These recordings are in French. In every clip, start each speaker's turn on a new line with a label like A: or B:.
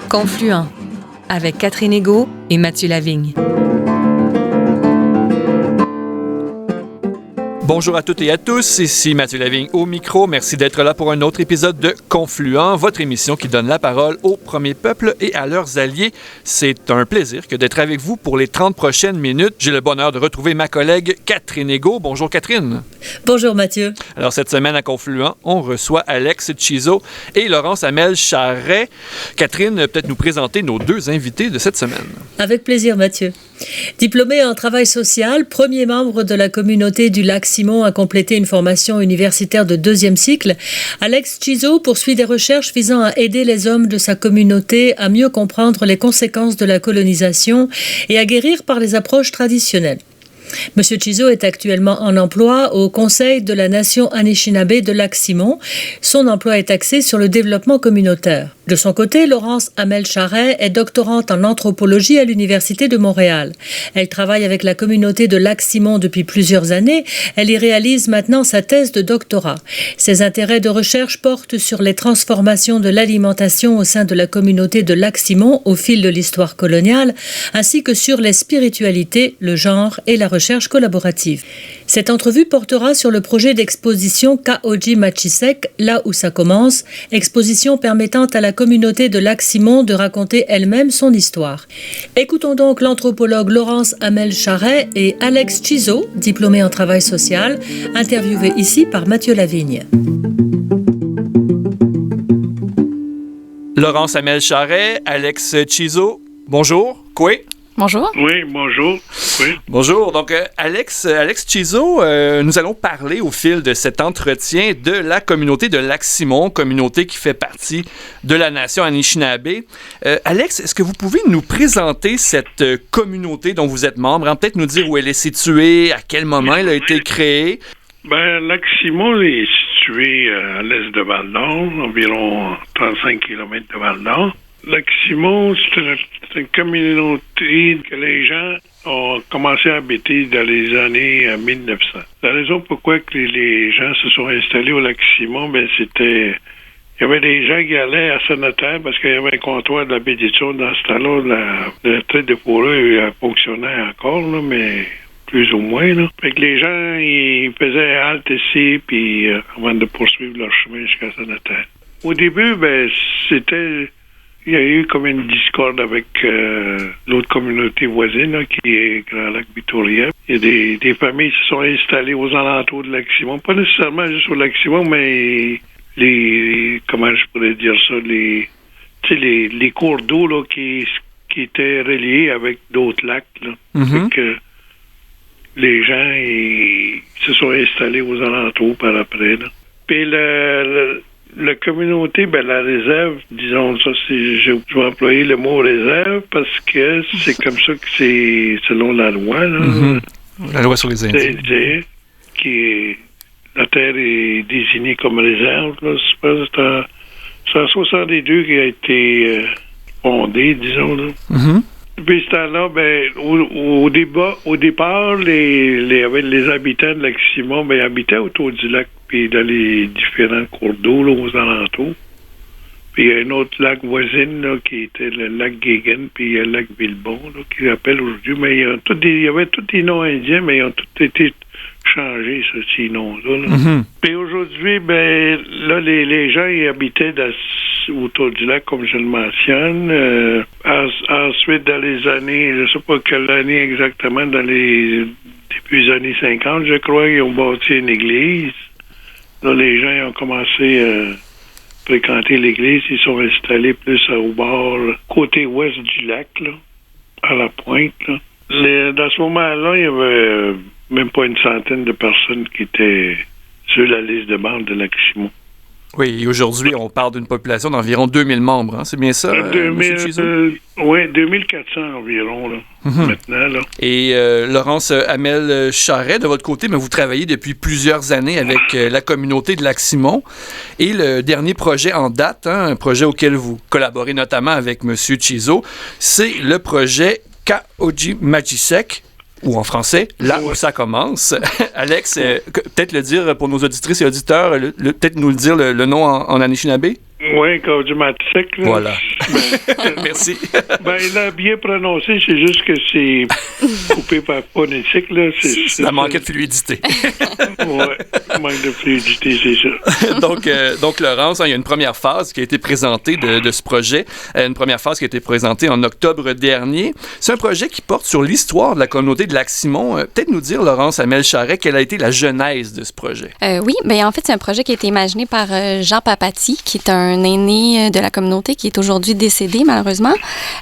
A: Confluent, avec Catherine Égaud et Mathieu Lavigne.
B: Bonjour à toutes et à tous, ici Mathieu Lavigne au micro. Merci d'être là pour un autre épisode de Confluent, votre émission qui donne la parole aux premiers peuples et à leurs alliés. C'est un plaisir que d'être avec vous pour les 30 prochaines minutes. J'ai le bonheur de retrouver ma collègue Catherine Égaud. Bonjour Catherine.
C: Bonjour Mathieu.
B: Alors cette semaine à Confluent, on reçoit Alex Chizo et Laurence Hamel Charret. Catherine, peut-être nous présenter nos deux invités de cette semaine.
C: Avec plaisir Mathieu. Diplômé en travail social, premier membre de la communauté du Lac-Simon à compléter une formation universitaire de deuxième cycle, Alex Chizo poursuit des recherches visant à aider les hommes de sa communauté à mieux comprendre les conséquences de la colonisation et à guérir par les approches traditionnelles. Monsieur Chizo est actuellement en emploi au Conseil de la Nation Anishinaabe de Lac-Simon. Son emploi est axé sur le développement communautaire. De son côté, Laurence Hamel Charret est doctorante en anthropologie à l'Université de Montréal. Elle travaille avec la communauté de Lac-Simon depuis plusieurs années. Elle y réalise maintenant sa thèse de doctorat. Ses intérêts de recherche portent sur les transformations de l'alimentation au sein de la communauté de Lac-Simon au fil de l'histoire coloniale, ainsi que sur les spiritualités, le genre et la recherche collaborative. Cette entrevue portera sur le projet d'exposition Ka'oji Machisek, là où ça commence, exposition permettant à la communauté de Lac-Simon de raconter elle-même son histoire. Écoutons donc l'anthropologue Laurence Hamel Charret et Alex Chizo, diplômé en travail social, interviewé ici par Mathieu Lavigne.
B: Laurence Hamel Charret, Alex Chizo, bonjour. Quoi?
D: Bonjour.
E: Oui, bonjour. Oui.
B: Bonjour. Donc, Alex Chizo, nous allons parler au fil de cet entretien de la communauté de Lac-Simon, communauté qui fait partie de la nation Anishinaabe. Alex, est-ce que vous pouvez nous présenter cette communauté dont vous êtes membre, peut-être nous dire où elle est située, à quel moment elle a été créée?
E: Lac-Simon est situé à l'est de Val-d'Or, environ 35 km de Val-d'Or. Lac-Simon, c'est une communauté que les gens ont commencé à habiter dans les années 1900. La raison pourquoi que les gens se sont installés au Lac-Simon, c'était... Il y avait des gens qui allaient à Saint-Notaire parce qu'il y avait un comptoir d'habitude dans ce temps-là. Le trait de fourrure fonctionnait encore, là, mais plus ou moins. Là. Fait que les gens, ils faisaient halte ici puis avant de poursuivre leur chemin jusqu'à Saint-Notaire. Au début, c'était... Il y a eu comme une discorde avec l'autre communauté voisine, là, qui est Grand Lac-Victoria. Il y a des familles qui se sont installées aux alentours de Lac-Simon. Pas nécessairement juste au Lac-Simon, mais comment je pourrais dire ça, les cours d'eau là, qui étaient reliés avec d'autres lacs. Là. Fait que les gens ils se sont installés aux alentours par après. Là. Puis la communauté, la réserve, disons ça, je vais employer le mot réserve parce que c'est comme ça que c'est selon la loi. Là,
B: La loi sur les Indiens.
E: La terre est désignée comme réserve. Là, c'est en 62 qui a été fondée, disons. Là. Puis ce temps-là, au départ, les habitants de Lac-Simon habitaient autour du lac, puis dans les différents cours d'eau là, aux alentours. Puis il y a un autre lac voisin là, qui était le lac Guéguen, puis il y a le lac Villebon, là, qui rappelle aujourd'hui. Mais il y avait tous des noms indiens, mais ils ont tous été changés, ces noms-là. Là. Puis aujourd'hui, là, les gens ils habitaient autour du lac, comme je le mentionne. Ensuite, dans les années, je ne sais pas quelle année exactement, début des années 50, je crois, ils ont bâti une église. Là, les gens ils ont commencé à fréquenter l'église. Ils sont installés plus au bord, côté ouest du lac, là, à la pointe. Là. Dans ce moment-là, il y avait même pas une centaine de personnes qui étaient sur la liste de membres de Lac-Simon.
B: Oui, et aujourd'hui, on parle d'une population d'environ 2000 membres. Hein? C'est bien ça, M. Chizo?
E: Oui, 2400 environ, là, maintenant. Là.
B: Et Laurence Hamel Charret, de votre côté, vous travaillez depuis plusieurs années avec la communauté de Lac-Simon. Et le dernier projet en date, un projet auquel vous collaborez notamment avec M. Chizo, c'est le projet Ka'oji Machisek, ou en français, là où ça commence. Alex, peut-être le dire pour nos auditrices et auditeurs, peut-être nous le dire le nom en Anishinaabe?
E: Oui, Kaudimatic.
B: Voilà. Merci.
E: Il a bien prononcé, c'est juste que c'est coupé par phonétique. Là.
B: Ça manquait de fluidité.
E: Oui, manque de fluidité, c'est ça.
B: donc, Laurence, il y a une première phase qui a été présentée de ce projet. Une première phase qui a été présentée en octobre dernier. C'est un projet qui porte sur l'histoire de la communauté de Lac-Simon. Peut-être nous dire, Laurence Hamel-Charret, quelle a été la genèse de ce projet?
D: Oui, en fait, c'est un projet qui a été imaginé par Jean Papati, qui est un aîné de la communauté qui est aujourd'hui décédé, malheureusement.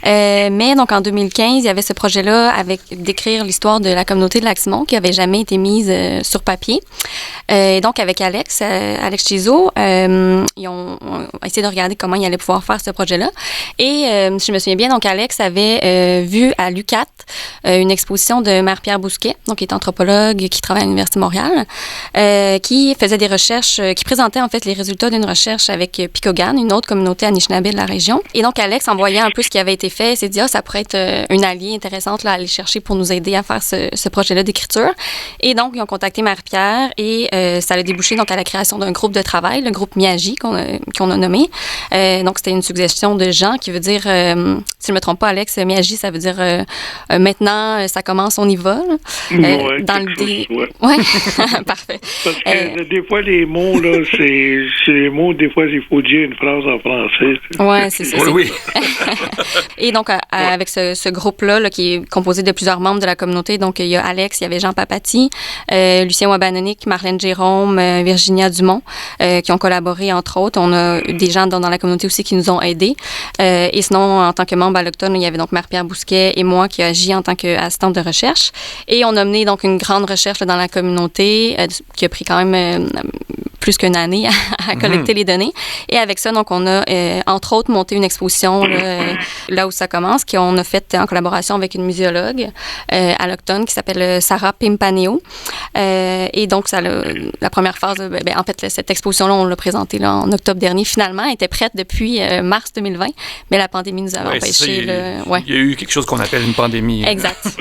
D: Mais donc, en 2015, il y avait ce projet-là avec d'écrire l'histoire de la communauté de Lac-Simon qui n'avait jamais été mise sur papier. Et donc, avec Alex Chizot, ils ont essayé de regarder comment ils allaient pouvoir faire ce projet-là. Et, si je me souviens bien, donc, Alex avait vu à l'UQAT une exposition de Marie-Pierre Bousquet, donc, qui est anthropologue, qui travaille à l'Université de Montréal, qui faisait des recherches, qui présentait, en fait, les résultats d'une recherche avec Picogan, une autre communauté Anishinaabe de la région. Et donc, Alex, en voyant un peu ce qui avait été fait, s'est dit, ça pourrait être une alliée intéressante là, à aller chercher pour nous aider à faire ce projet-là d'écriture. Et donc, ils ont contacté Marie-Pierre et ça a débouché donc, à la création d'un groupe de travail, le groupe Miagi, qu'on a nommé. Donc, c'était une suggestion de Jean qui veut dire, si je ne me trompe pas, Alex, Miagi, ça veut dire maintenant, ça commence, on y va. Dans l'idée. Oui, parfait.
E: Parce que des fois, les mots, là, c'est les mots, des fois, il faut dire une phrase en français.
D: Oui, c'est ça.
B: Oui.
D: Et donc, avec ce groupe-là, là, qui est composé de plusieurs membres de la communauté, donc il y a Alex, il y avait Jean Papati, Lucien Wabanonik, Marlène Jérôme, Virginia Dumont, qui ont collaboré, entre autres. On a des gens dans la communauté aussi qui nous ont aidés. Et sinon, en tant que membre autochtone, il y avait donc Marie-Pierre Bousquet et moi qui agis en tant qu'assistante de recherche. Et on a mené donc une grande recherche là, dans la communauté qui a pris quand même plus qu'une année à collecter les données. Et avec ça, donc, on a, entre autres, monté une exposition là où ça commence, qu'on a faite en collaboration avec une muséologue alloctone qui s'appelle Sarah Pimpaneo. Et donc, la première phase, en fait, cette exposition-là, on l'a présentée là, en octobre dernier. Finalement, elle était prête depuis mars 2020, mais la pandémie nous avait empêché.
B: Il y a eu quelque chose qu'on appelle une pandémie.
D: Exact.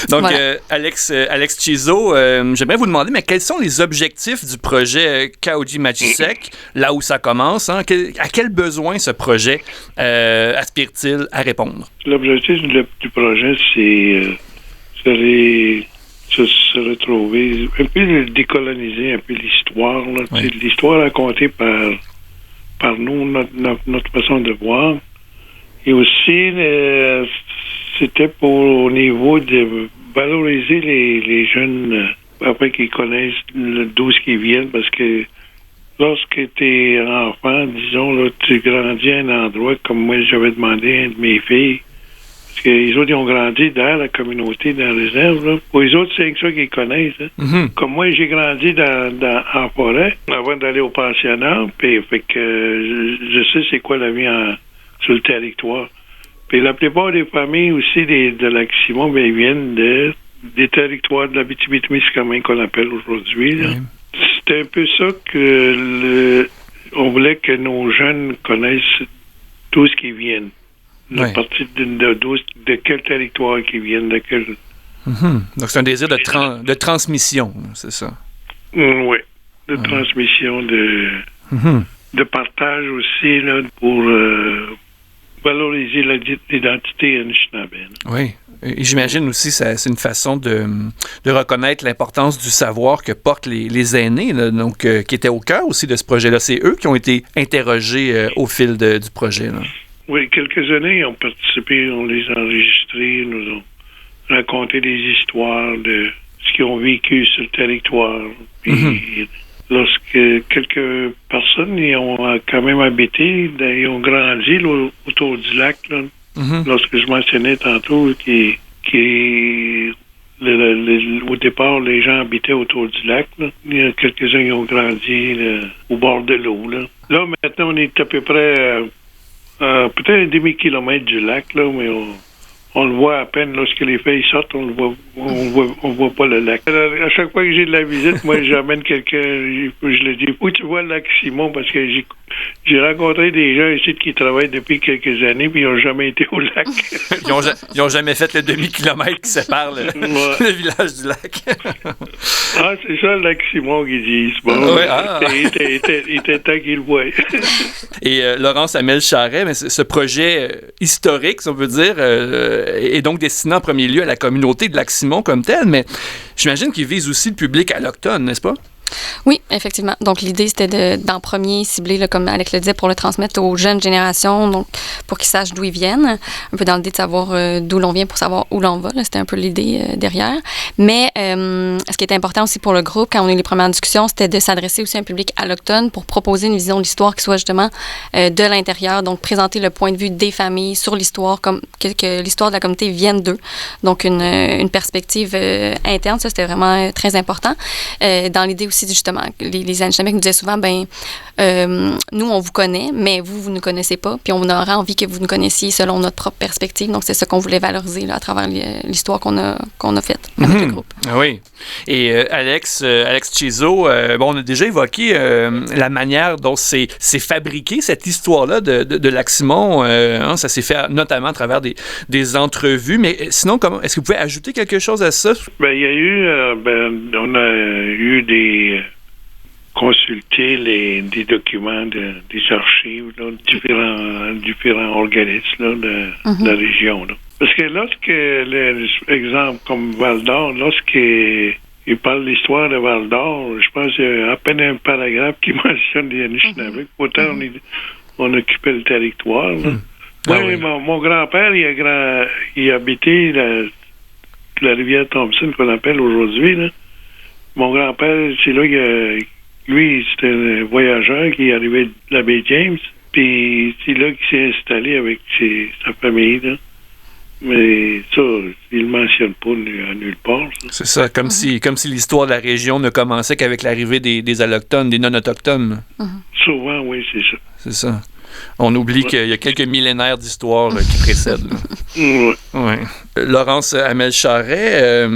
B: Donc,
D: voilà.
B: Alex Chizot, j'aimerais vous demander, mais quels sont les objectifs du projet Kaudimatic, là où ça commence? Hein? À quel besoin ce projet aspire-t-il à répondre?
E: L'objectif du projet, c'est se retrouver, un peu décoloniser un peu l'histoire. Oui. L'histoire racontée par nous, notre façon de voir. Et aussi, c'était au niveau de valoriser les jeunes après qu'ils connaissent d'où ce qu'ils viennent, parce que lorsque tu es enfant, disons, là, tu grandis à un endroit, comme moi j'avais demandé à une de mes filles, parce que les autres, ils ont grandi dans la communauté, dans la réserve. Là. Pour les autres, c'est que ça qu'ils connaissent. Hein. Mm-hmm. Comme moi, j'ai grandi en forêt avant d'aller au pensionnat, puis fait que je sais c'est quoi la vie sur le territoire. Puis la plupart des familles aussi de Lac-Simon, ils viennent des territoires de la Abitibi-Témiscamingue qu'on appelle aujourd'hui. Là. Oui. C'est un peu ça que on voulait que nos jeunes connaissent d'où ce qu'ils viennent. À partir de quel territoire qu'ils viennent, de quel...
B: Mm-hmm. Donc c'est un désir de transmission, c'est ça?
E: Oui, de transmission, de partage aussi là, pour valoriser l'identité Anishinaabe.
B: Oui. Et j'imagine aussi que c'est une façon de reconnaître l'importance du savoir que portent les aînés, là, donc, qui étaient au cœur aussi de ce projet-là. C'est eux qui ont été interrogés au fil du projet. Là.
E: Oui, quelques années, ils ont participé, on les a enregistrés, nous ont raconté des histoires de ce qu'ils ont vécu sur le territoire. Puis, lorsque quelques personnes ils ont quand même habité, ils ont grandi là, autour du lac, là. Lorsque je mentionnais tantôt au départ, les gens habitaient autour du lac. Là. Il y a quelques-uns qui ont grandi là, au bord de l'eau. Là, maintenant, on est à peu près peut-être un demi-kilomètre du lac, là, mais On le voit à peine lorsque les feuilles sortent, on voit pas le lac. À chaque fois que j'ai de la visite, moi, j'amène quelqu'un, je le dis, où tu vois le lac Simon? Parce que j'ai rencontré des gens ici qui travaillent depuis quelques années, puis ils n'ont jamais été au lac.
B: Ils ont jamais fait le demi-kilomètre qui sépare le village du lac.
E: Ah, c'est ça le lac Simon qu'ils disent. Bon, il était temps qu'ils le voient.
B: Et Laurence Hamel-Charret, mais ce projet historique, si on veut dire, est donc destiné en premier lieu à la communauté de Lac-Simon comme telle, mais j'imagine qu'il vise aussi le public allochtone, n'est-ce pas?
D: Oui, effectivement. Donc, l'idée, c'était d'en premier cibler, là, comme Alex le disait, pour le transmettre aux jeunes générations, donc pour qu'ils sachent d'où ils viennent, un peu dans l'idée de savoir d'où l'on vient pour savoir où l'on va. Là, c'était un peu l'idée derrière. Mais ce qui est important aussi pour le groupe, quand on a eu les premières discussions, c'était de s'adresser aussi à un public allochtone pour proposer une vision de l'histoire qui soit justement de l'intérieur, donc présenter le point de vue des familles sur l'histoire, comme que l'histoire de la communauté vienne d'eux. Donc, une perspective interne, ça, c'était vraiment très important. Dans l'idée aussi, justement, les Anishinabés nous disaient souvent, nous, on vous connaît, mais vous ne nous connaissez pas, puis on aurait envie que vous nous connaissiez selon notre propre perspective. Donc, c'est ça qu'on voulait valoriser là, à travers l'histoire qu'on a faite avec le groupe.
B: Oui. Et Alex Chizo, on a déjà évoqué la manière dont c'est fabriqué, cette histoire-là de Lac-Simon. Ça s'est fait notamment à travers des entrevues. Mais sinon, est-ce que vous pouvez ajouter quelque chose à ça?
E: Il y a eu, on a eu consulter des documents des archives, là, différents organismes là, de la région. Là. Parce que lorsque, exemple comme Val-d'Or, lorsqu'il parle de l'histoire de Val-d'Or, je pense qu'il y a à peine un paragraphe qui mentionne les Anishinabés. Pourtant, on occupait le territoire. Là. Mon grand-père, il habitait la rivière Thompson, qu'on appelle aujourd'hui. Là. Mon grand-père, c'est là lui, c'était un voyageur qui arrivait de la baie James, puis c'est là qu'il s'est installé avec sa famille, là. Mais ça, il le mentionne pas à nulle part. Ça.
B: C'est ça, comme si l'histoire de la région ne commençait qu'avec l'arrivée des Allochtones, des non-autochtones.
E: Souvent, oui, c'est ça.
B: C'est ça. On oublie qu'il y a quelques millénaires d'histoire qui précèdent. Ouais. Laurence Hamel-Charret,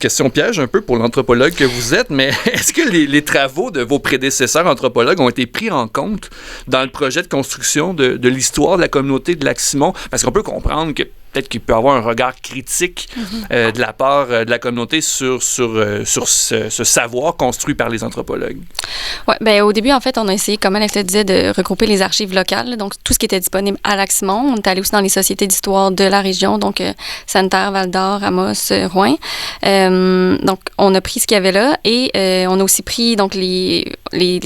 B: question piège un peu pour l'anthropologue que vous êtes, mais est-ce que les travaux de vos prédécesseurs anthropologues ont été pris en compte dans le projet de construction de l'histoire de la communauté de Lac-Simon? Parce qu'on peut comprendre que peut-être qu'il peut y avoir un regard critique de la part de la communauté sur ce savoir construit par les anthropologues.
D: Oui, au début, en fait, on a essayé, comme Alex le disait, de regrouper les archives locales, donc tout ce qui était disponible à Lac-Simon. On est allé aussi dans les sociétés d'histoire de la région, donc Santerre, Val-d'Or, Amos, Rouyn. Donc, on a pris ce qu'il y avait là et on a aussi pris donc les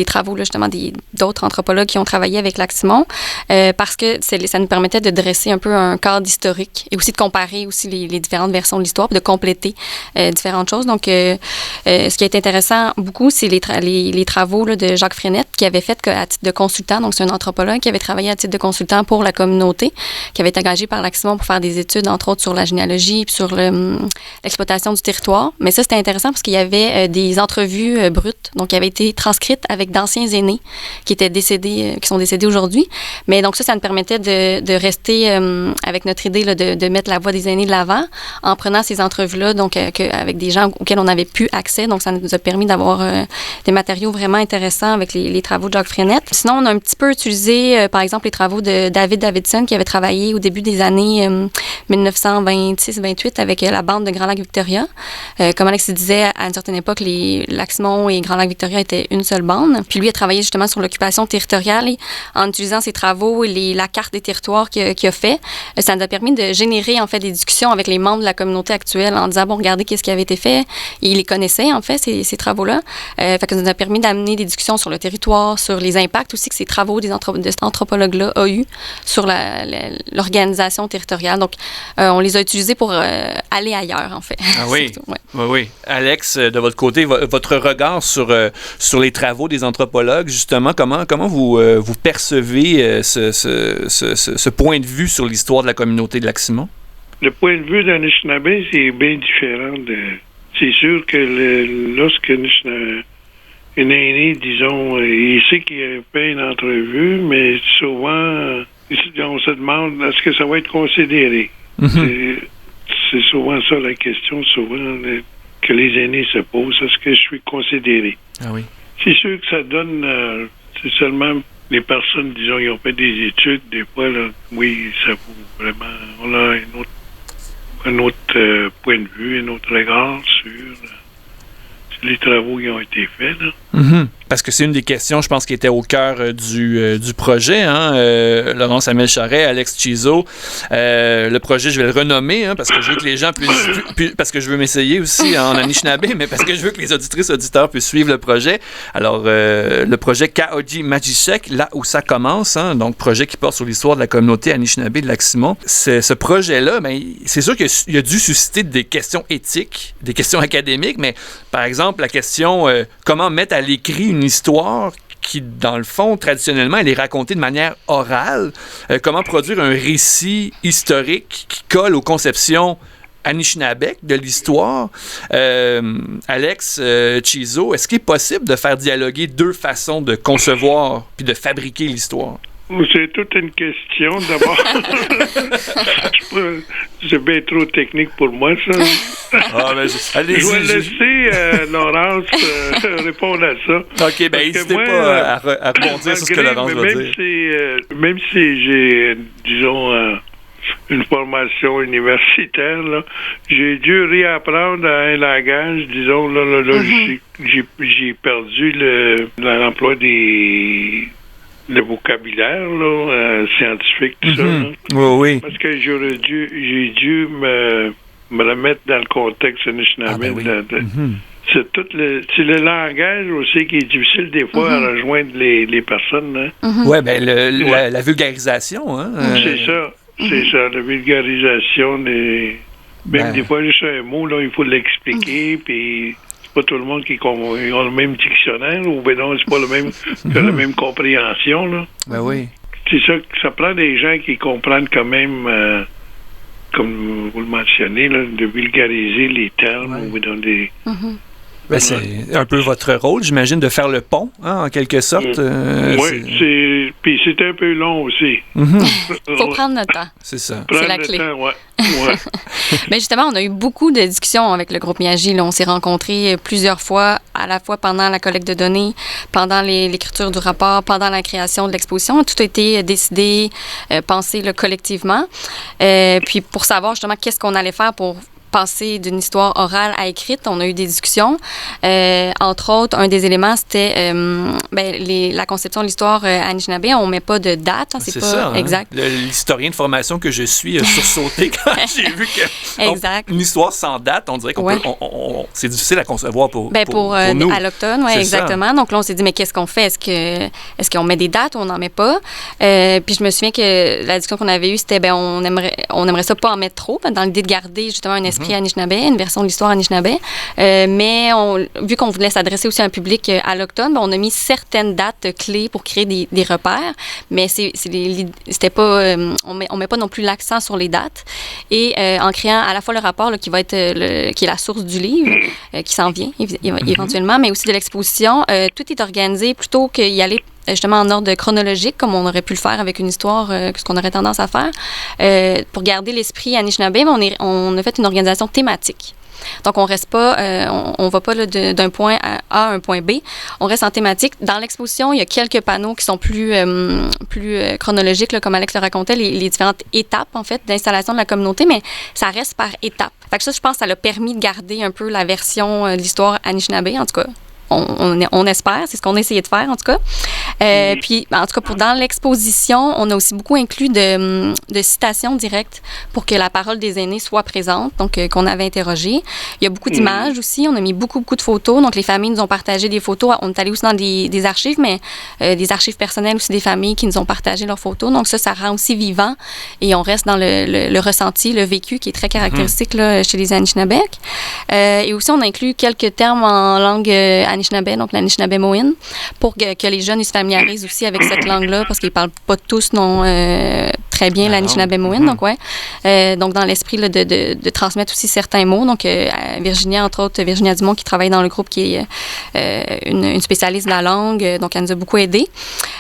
D: travaux là, justement d'autres anthropologues qui ont travaillé avec Lac-Simon parce que ça nous permettait de dresser un peu un cadre historique et aussi de comparer aussi les différentes versions de l'histoire, puis de compléter différentes choses. Donc, ce qui est intéressant beaucoup, c'est les travaux là, de Jacques Frenette qui avait fait à titre de consultant. Donc, c'est un anthropologue qui avait travaillé à titre de consultant pour la communauté, qui avait été engagé par Lac-Simon pour faire des études, entre autres, sur la généalogie puis sur l'exploitation du territoire. Mais ça, c'était intéressant parce qu'il y avait des entrevues brutes, donc qui avaient été transcrites avec d'anciens aînés qui sont décédés aujourd'hui. Mais donc ça nous permettait de rester avec notre idée là, de mettre la voix des aînés de l'avant en prenant ces entrevues-là, donc avec des gens auxquels on n'avait plus accès. Donc ça nous a permis d'avoir des matériaux vraiment intéressants avec les travaux de Jacques Frenette. Sinon, on a un petit peu utilisé, par exemple, les travaux de David Davidson qui avait travaillé au début des années 1926-28 avec la bande de Grand Lac-Victoria. Comme Alex disait, à une certaine époque, les Lac-Simon et Grand Lac-Victoria étaient une seule bande. Puis lui a travaillé justement sur l'occupation territoriale et en utilisant ses travaux et la carte des territoires qu'il a fait, ça nous a permis de générer en fait des discussions avec les membres de la communauté actuelle en disant, bon, regardez qu'est-ce qui avait été fait. Il les connaissait en fait, ces travaux-là. Fait que ça nous a permis d'amener des discussions sur le territoire, sur les impacts aussi que ces travaux de cet anthropologue-là a eu sur l'organisation territoriale. Donc, on les a utilisés pour aller ailleurs, en fait.
B: Ah oui?
D: Surtout, ouais.
B: Oui. Alex, de votre côté, votre regard sur les travaux des anthropologues, justement, comment vous percevez ce point de vue sur l'histoire de la communauté de Lac-Simon?
E: Le point de vue d'un Anishinabé, c'est bien différent c'est sûr que lorsque une aînée, disons, il sait qu'il a fait une entrevue, mais souvent, on se demande est-ce que ça va être considéré. C'est souvent ça la question, que les aînés se posent. Est-ce que je suis considéré?
B: Ah oui.
E: C'est sûr que ça donne... c'est seulement les personnes, disons, qui ont fait des études, des fois, là, oui, ça vaut vraiment... On a un autre point de vue, un autre regard sur les travaux qui ont été faits, là.
B: Mm-hmm. Parce que c'est une des questions, je pense, qui était au cœur du projet. Laurent Samuel Charret, Alex Chizo. Le projet, je vais le renommer, parce que je veux que les gens puissent... parce que je veux m'essayer aussi en Anishinaabe, mais parce que je veux que les auditeurs puissent suivre le projet. Alors, le projet Kaoji Majishek, là où ça commence, donc projet qui porte sur l'histoire de la communauté Anishinaabe de Lac-Simon. Ce projet-là, c'est sûr qu'il a dû susciter des questions éthiques, des questions académiques, mais par exemple, la question comment mettre à l'écrit une histoire qui, dans le fond, traditionnellement, elle est racontée de manière orale. Comment produire un récit historique qui colle aux conceptions Anishinaabe de l'histoire. Alex Chizo, est-ce qu'il est possible de faire dialoguer deux façons de concevoir puis de fabriquer l'histoire?
E: C'est toute une question, d'abord. C'est bien trop technique pour moi, ça.
B: Allez-y.
E: Je vais laisser Laurence répondre à ça.
B: OK, n'hésitez pas à rebondir sur ce que Laurence va dire.
E: Même si j'ai, disons, une formation universitaire, là, j'ai dû réapprendre un langage, disons, là, j'ai perdu l'emploi le vocabulaire scientifique, tout ça. Là.
B: Oui.
E: Parce que j'ai dû me remettre dans le contexte Anishinaabe. C'est le langage aussi qui est difficile des fois à rejoindre les personnes.
B: Oui, la vulgarisation.
E: C'est ça, la vulgarisation. Même des fois, juste un mot, là, il faut l'expliquer, puis... pas tout le monde qui a le même dictionnaire, ou non, c'est pas la même compréhension, là.
B: Ben oui.
E: C'est ça prend des gens qui comprennent quand même, comme vous le mentionnez, là, de vulgariser les termes, ou dans des...
B: C'est un peu votre rôle, j'imagine, de faire le pont, en quelque sorte.
E: Oui, puis c'est un peu long aussi.
D: Faut prendre notre temps.
B: C'est ça.
D: C'est la clé.
E: Ouais.
D: Mais justement, on a eu beaucoup de discussions avec le groupe Miyagi. Là, on s'est rencontrés plusieurs fois, à la fois pendant la collecte de données, pendant l'écriture du rapport, pendant la création de l'exposition. Tout a été décidé, pensé collectivement. Puis pour savoir justement qu'est-ce qu'on allait faire pour passer d'une histoire orale à écrite, on a eu des discussions. Entre autres, un des éléments, c'était la conception de l'histoire Anishinaabe. On ne met pas de date. C'est pas
B: ça.
D: Exact.
B: L'historien de formation que je suis a sursauté quand j'ai vu que une histoire sans date, on dirait qu'on peut, c'est difficile à concevoir pour nous.
D: À l'Automne, oui, exactement. Ça. Donc là, on s'est dit, mais qu'est-ce qu'on fait? Est-ce qu'on met des dates ou on n'en met pas? Puis je me souviens que la discussion qu'on avait eue, c'était, on aimerait ça pas en mettre trop, dans l'idée de garder justement un esprit Anishinaabe, une version de l'histoire Anishinaabe. Mais vu qu'on voulait s'adresser aussi à un public à l'automne, on a mis certaines dates clés pour créer des repères, mais c'était pas... on met pas non plus l'accent sur les dates. Et en créant à la fois le rapport qui va être qui est la source du livre, qui s'en vient éventuellement, mais aussi de l'exposition, tout est organisé plutôt qu'y aller justement en ordre chronologique, comme on aurait pu le faire avec une histoire, ce qu'on aurait tendance à faire. Pour garder l'esprit Anishinaabe, on a fait une organisation thématique. Donc, on reste pas, on va pas d'un point A à un point B. On reste en thématique. Dans l'exposition, il y a quelques panneaux qui sont plus chronologiques, comme Alex le racontait, les différentes étapes, en fait, d'installation de la communauté, mais ça reste par étapes. Fait que ça, je pense, ça a permis de garder un peu la version de l'histoire Anishinaabe, en tout cas. On espère, c'est ce qu'on a essayé de faire en tout cas. Puis, en tout cas, dans l'exposition, on a aussi beaucoup inclus de citations directes pour que la parole des aînés soit présente, donc qu'on avait interrogé. Il y a beaucoup d'images aussi, on a mis beaucoup de photos, donc les familles nous ont partagé des photos. On est allé aussi dans des archives, mais des archives personnelles aussi des familles qui nous ont partagé leurs photos, donc ça rend aussi vivant et on reste dans le ressenti, le vécu qui est très caractéristique là, chez les Anishinaabe. Et aussi, on a inclus quelques termes en langue Anishinaabe, donc l'Anishinaabe-Mohin, pour que les jeunes ils se familiarisent aussi avec cette langue-là, parce qu'ils ne parlent pas tous très bien l'Anishinaabemowin. Donc, donc, dans l'esprit là, de transmettre aussi certains mots. Donc, Virginia, entre autres, Virginia Dumont, qui travaille dans le groupe, qui est une spécialiste de la langue. Donc, elle nous a beaucoup aidés.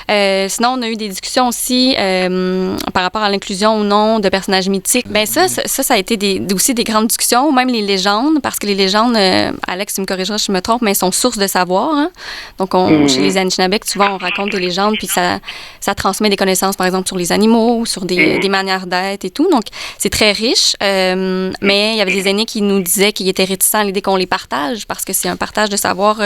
D: Sinon, on a eu des discussions aussi par rapport à l'inclusion ou non de personnages mythiques. Bien, ça a été aussi des grandes discussions, même les légendes, parce que les légendes, Alex, tu me corrigeras si je me trompe, mais sont source de savoir. Hein? Donc, chez les Anishinabés, souvent, on raconte des légendes, puis ça transmet des connaissances, par exemple, sur les animaux, sur des manières d'être et tout. Donc, c'est très riche. Mais il y avait des aînés qui nous disaient qu'ils étaient réticents à l'idée qu'on les partage, parce que c'est un partage de savoir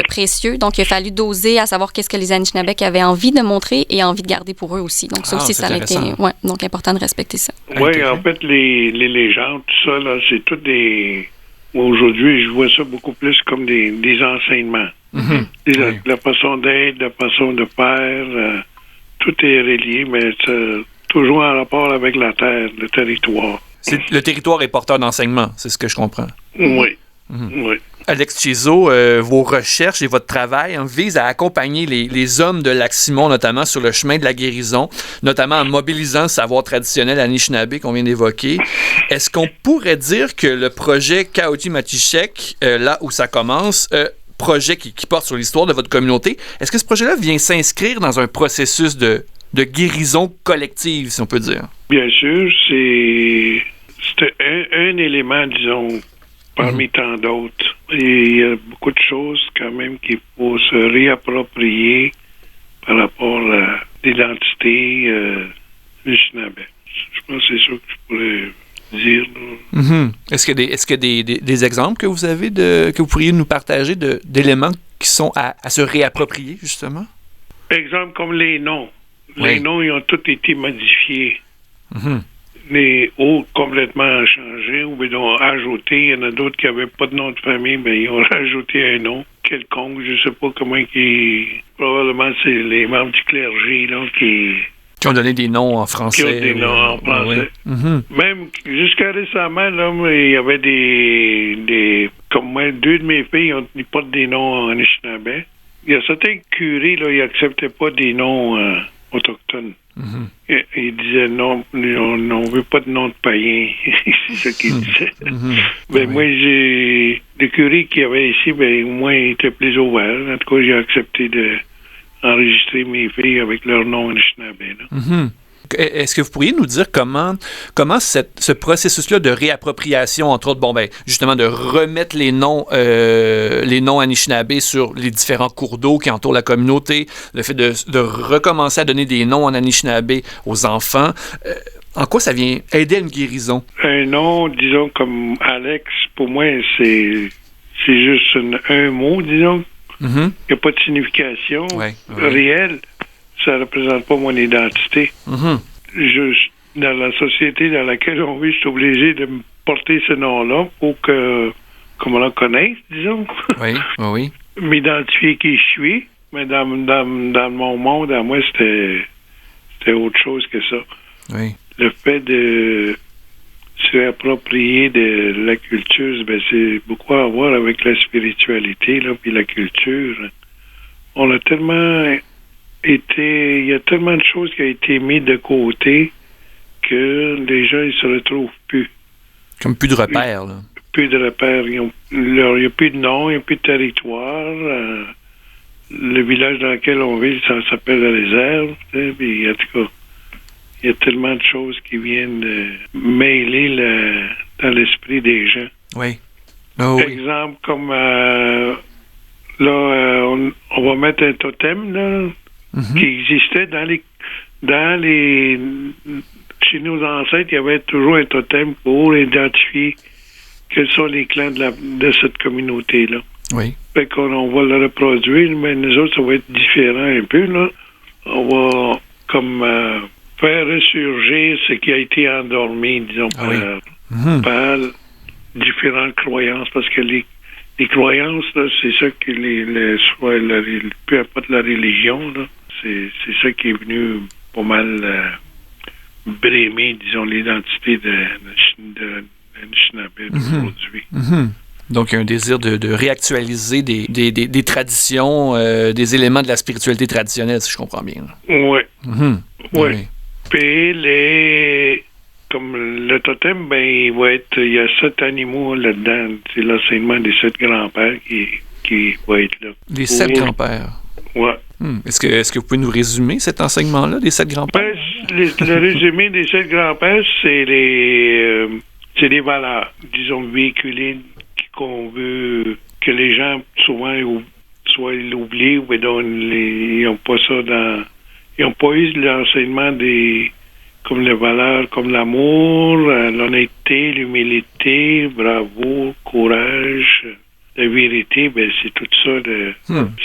D: précieux. Donc, il a fallu doser à savoir qu'est-ce que les Anishinabés avaient envie de montrer et envie de garder pour eux aussi. Donc, ça aussi, ça a été donc important de respecter ça.
E: Oui, en fait, les légendes, tout ça, là, c'est tout des... Aujourd'hui, je vois ça beaucoup plus comme des enseignements. La façon d'être, la façon de faire, tout est relié, mais toujours en rapport avec la terre, le territoire.
B: Le territoire est porteur d'enseignement, c'est ce que je comprends.
E: Oui. Oui.
B: Alex Chizo, vos recherches et votre travail visent à accompagner les hommes de Lac-Simon, notamment sur le chemin de la guérison, notamment en mobilisant le savoir traditionnel Anishinaabe qu'on vient d'évoquer. Est-ce qu'on pourrait dire que le projet Kaoti-Matishek, là où ça commence, projet qui porte sur l'histoire de votre communauté, est-ce que ce projet-là vient s'inscrire dans un processus de guérison collective, si on peut dire?
E: Bien sûr, c'est un élément, disons, parmi tant d'autres. Et il y a beaucoup de choses quand même qu'il faut se réapproprier par rapport à l'identité Anishinaabe. Je pense que c'est ça que je pourrais dire.
B: Est-ce qu'il y a des exemples que vous avez que vous pourriez nous partager d'éléments qui sont à se réapproprier, justement?
E: Exemple comme les noms. Les noms, ils ont tous été modifiés. Les autres complètement changés ou ils ont ajouté. Il y en a d'autres qui n'avaient pas de nom de famille, mais ils ont rajouté un nom quelconque. Je ne sais pas comment probablement c'est les membres du clergé là, qui
B: ont donné des noms en français.
E: Qui ont des noms en français. Même jusqu'à récemment, là, il y avait des comme moi, 2 de mes filles ils portent des noms en Anishinaabe. Il y a certains curés, là, ils n'acceptaient pas des noms autochtones. Il disait non, on ne veut pas de nom de païen. C'est ça qu'il disait. Moi, j'ai le curé qu'il y avait ici, au moins, il était plus ouvert. En tout cas, j'ai accepté d'enregistrer mes filles avec leur nom Anishinaabe.
B: Est-ce que vous pourriez nous dire comment ce processus-là de réappropriation, entre autres, justement, de remettre les noms Anishinaabe sur les différents cours d'eau qui entourent la communauté, le fait de recommencer à donner des noms en Anishinaabe aux enfants, en quoi ça vient aider à une guérison? Un
E: nom, disons, comme Alex, pour moi, c'est juste un mot, disons. Il n'y a pas de signification réelle. Ça ne représente pas mon identité. Dans la société dans laquelle on vit, je suis obligé de me porter ce nom-là pour qu'on me le connaisse, disons.
B: Oui.
E: M'identifier qui je suis. Mais dans mon monde, à moi, c'était autre chose que ça. Le fait de se approprier de la culture, c'est beaucoup à voir avec la spiritualité, là, puis la culture. On a tellement... il y a tellement de choses qui ont été mises de côté que les gens, ils se retrouvent plus.
B: Comme plus de repères, là.
E: Plus de repères. Il n'y a plus de nom, il n'y a plus de territoire. Le village dans lequel on vit, ça s'appelle la réserve. Puis, en tout cas, il y a tellement de choses qui viennent mêler dans l'esprit des gens. Par exemple, comme on va mettre un totem, là, qui existait chez nos ancêtres, il y avait toujours un totem pour identifier quels sont les clans de cette communauté-là. Fait qu'on va le reproduire, mais nous autres, ça va être différent un peu, là. On va comme faire ressurgir ce qui a été endormi, disons, par différentes croyances, parce que les croyances, là, c'est ça que peu importe la religion, là, c'est ça qui est venu pas mal brémer, disons, l'identité de Anishinaabe d'aujourd'hui.
B: Donc, il y a un désir de réactualiser des traditions, des éléments de la spiritualité traditionnelle, si je comprends bien.
E: Oui. Puis comme le totem, ben il y a 7 animaux là-dedans. C'est l'enseignement des 7 grands-pères qui va être là.
B: Les 7 grands-pères.
E: Ouais.
B: Est-ce que vous pouvez nous résumer cet enseignement-là des 7 grands-pères?
E: Ben, le résumé des 7 grands-pères, c'est les valeurs, disons, véhiculées qu'on veut que les gens souvent soit l'oublient ou ils n'ont pas ça ils n'ont pas eu l'enseignement comme les valeurs, comme l'amour, l'honnêteté, l'humilité, bravo, courage, la vérité, ben c'est tout ça.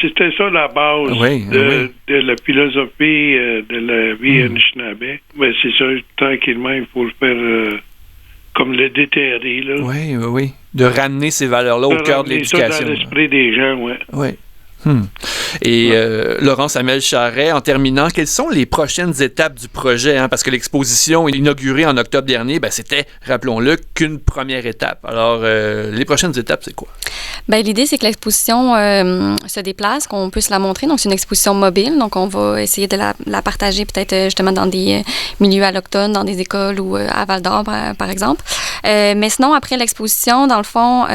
E: C'était ça la base de la philosophie de la vie Anishinaabe. Ben c'est ça, tranquillement, il faut le faire comme le déterrer, là.
B: Oui. De ramener ces valeurs-là au cœur de l'éducation.
E: Ça dans l'esprit des gens,
B: Oui. Et Laurence Hamel-Charret, en terminant, quelles sont les prochaines étapes du projet? Parce que l'exposition inaugurée en octobre dernier, c'était, rappelons-le, qu'une première étape. Alors, les prochaines étapes, c'est quoi?
D: L'idée, c'est que l'exposition se déplace, qu'on puisse la montrer. Donc, c'est une exposition mobile. Donc, on va essayer de la partager peut-être justement dans des milieux allochtones, dans des écoles ou à Val-d'Or, par exemple. Mais sinon, après l'exposition, dans le fond,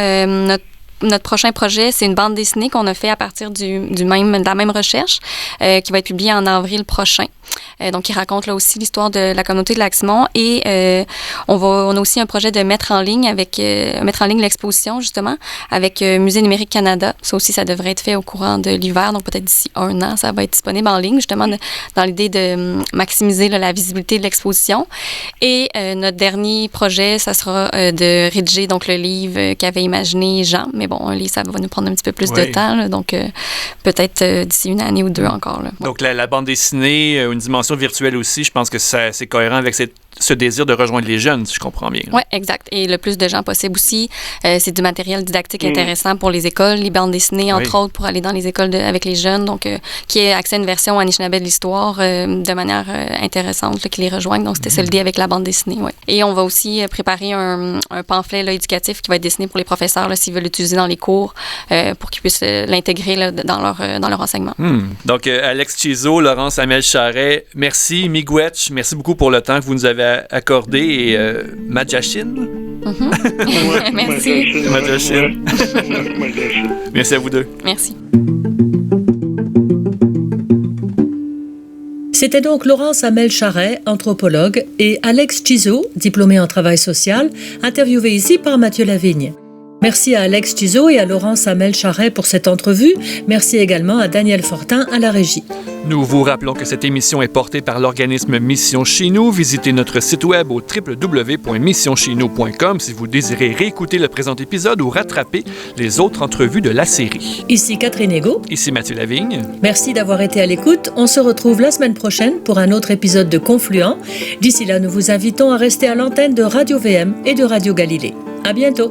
D: notre prochain projet, c'est une bande dessinée qu'on a fait à partir de la même recherche, qui va être publiée en avril prochain. Donc, qui raconte là aussi l'histoire de la communauté de Lac-Simon. Et on a aussi un projet de mettre en ligne l'exposition, justement, avec Musée numérique Canada. Ça aussi, ça devrait être fait au courant de l'hiver. Donc, peut-être d'ici 1 an, ça va être disponible en ligne, justement, dans l'idée de maximiser la visibilité de l'exposition. Et notre dernier projet, ça sera de rédiger donc le livre qu'avait imaginé Jean. Mais bon, un livre, ça va nous prendre un petit peu plus de temps. Là, donc, peut-être d'ici 1 année ou 2 encore. Là.
B: Donc, la bande dessinée, une dimension virtuelle aussi, je pense que c'est cohérent avec ce désir de rejoindre les jeunes, si je comprends bien.
D: Oui, exact. Et le plus de gens possible aussi. C'est du matériel didactique intéressant pour les écoles, les bandes dessinées, entre autres, pour aller dans les écoles avec les jeunes. Donc, qui ait accès à une version Anishinaabe de l'histoire de manière intéressante, qui les rejoignent. Donc, c'était ça l'idée avec la bande dessinée. Ouais. Et on va aussi préparer un pamphlet éducatif qui va être dessiné pour les professeurs s'ils veulent l'utiliser dans les cours pour qu'ils puissent l'intégrer dans leur enseignement.
B: Donc, Alex Chizo, Laurence Hamel-Charret, merci. Miigwech, merci beaucoup pour le temps que vous nous avez accordé. Et Majashin.
D: Merci.
B: Majashin. Merci à vous deux.
D: Merci.
C: C'était donc Laurence Hamel-Charret, anthropologue, et Alex Chizo, diplômé en travail social, interviewé ici par Mathieu Lavigne. Merci à Alex Chizo et à Laurence Hamel-Charret pour cette entrevue. Merci également à Daniel Fortin à la régie.
B: Nous vous rappelons que cette émission est portée par l'organisme Mission Chez Nous. Visitez notre site web au www.missioncheznous.com si vous désirez réécouter le présent épisode ou rattraper les autres entrevues de la série.
C: Ici Catherine Ego.
B: Ici Mathieu Lavigne.
C: Merci d'avoir été à l'écoute. On se retrouve la semaine prochaine pour un autre épisode de Confluent. D'ici là, nous vous invitons à rester à l'antenne de Radio VM et de Radio Galilée. À bientôt.